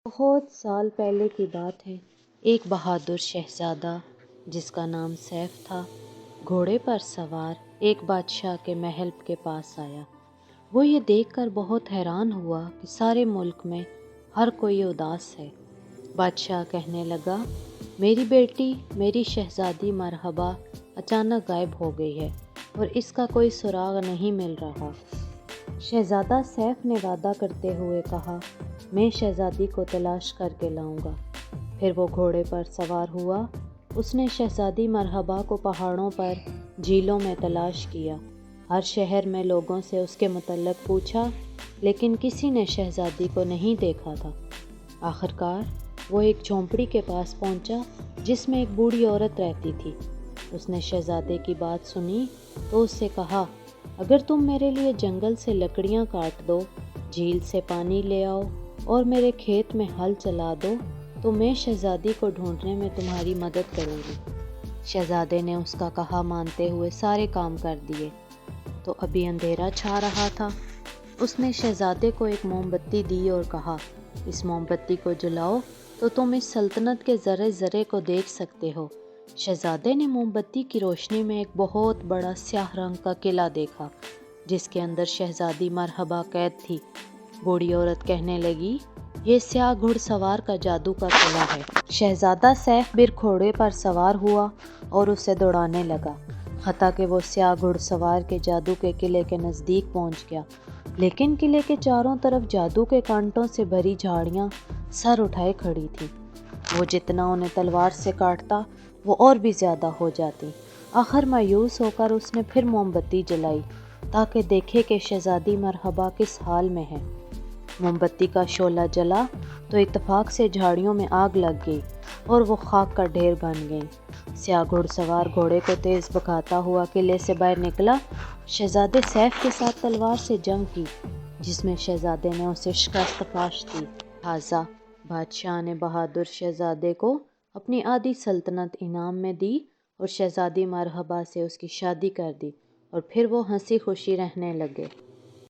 بہت سال پہلے کی بات ہے۔ ایک بہادر شہزادہ جس کا نام سیف تھا، گھوڑے پر سوار ایک بادشاہ کے محل کے پاس آیا۔ وہ یہ دیکھ کر بہت حیران ہوا کہ سارے ملک میں ہر کوئی اداس ہے۔ بادشاہ کہنے لگا، میری بیٹی، میری شہزادی مرحبا اچانک غائب ہو گئی ہے اور اس کا کوئی سراغ نہیں مل رہا۔ شہزادہ سیف نے وعدہ کرتے ہوئے کہا، میں شہزادی کو تلاش کر کے لاؤں گا۔ پھر وہ گھوڑے پر سوار ہوا۔ اس نے شہزادی مرحبا کو پہاڑوں پر، جھیلوں میں تلاش کیا۔ ہر شہر میں لوگوں سے اس کے متعلق پوچھا، لیکن کسی نے شہزادی کو نہیں دیکھا تھا۔ آخرکار وہ ایک جھونپڑی کے پاس پہنچا جس میں ایک بوڑھی عورت رہتی تھی۔ اس نے شہزادے کی بات سنی تو اس سے کہا، اگر تم میرے لیے جنگل سے لکڑیاں کاٹ دو، جھیل سے پانی لے آؤ اور میرے کھیت میں ہل چلا دو تو میں شہزادی کو ڈھونڈنے میں تمہاری مدد کروں گی۔ شہزادے نے اس کا کہا مانتے ہوئے سارے کام کر دیے۔ تو ابھی اندھیرا چھا رہا تھا۔ اس نے شہزادے کو ایک موم بتی دی اور کہا، اس موم بتی کو جلاؤ تو تم اس سلطنت کے ذرے ذرے کو دیکھ سکتے ہو۔ شہزادے نے موم بتی کی روشنی میں ایک بہت بڑا سیاہ رنگ کا قلعہ دیکھا جس کے اندر شہزادی مرحبا قید تھی۔ بوڑھی عورت کہنے لگی، یہ سیاہ گھڑ سوار کا جادو کا قلعہ ہے۔ شہزادہ سیف بر گھوڑے پر سوار ہوا اور اسے دوڑانے لگا، حتیٰ کہ وہ سیاہ گھڑ سوار کے جادو کے قلعے کے نزدیک پہنچ گیا۔ لیکن قلعے کے چاروں طرف جادو کے کانٹوں سے بھری جھاڑیاں سر اٹھائے کھڑی تھیں۔ وہ جتنا انہیں تلوار سے کاٹتا وہ اور بھی زیادہ ہو جاتی۔ آخر مایوس ہو کر اس نے پھر موم بتی جلائی تاکہ دیکھے کہ شہزادی مرحبا کس حال میں ہے۔ موم بتی کا شعلہ جلا تو اتفاق سے جھاڑیوں میں آگ لگ گئی اور وہ خاک کا ڈھیر بن گئیں۔ سیاہ گھڑ سوار گھوڑے کو تیز بھگاتا ہوا قلعے سے باہر نکلا۔ شہزادے سیف کے ساتھ تلوار سے جنگ کی جس میں شہزادے نے اسے شکست پاش دی۔ لہٰذا بادشاہ نے بہادر شہزادے کو اپنی آدھی سلطنت انعام میں دی اور شہزادی مرحبا سے اس کی شادی کر دی اور پھر وہ ہنسی خوشی رہنے لگے۔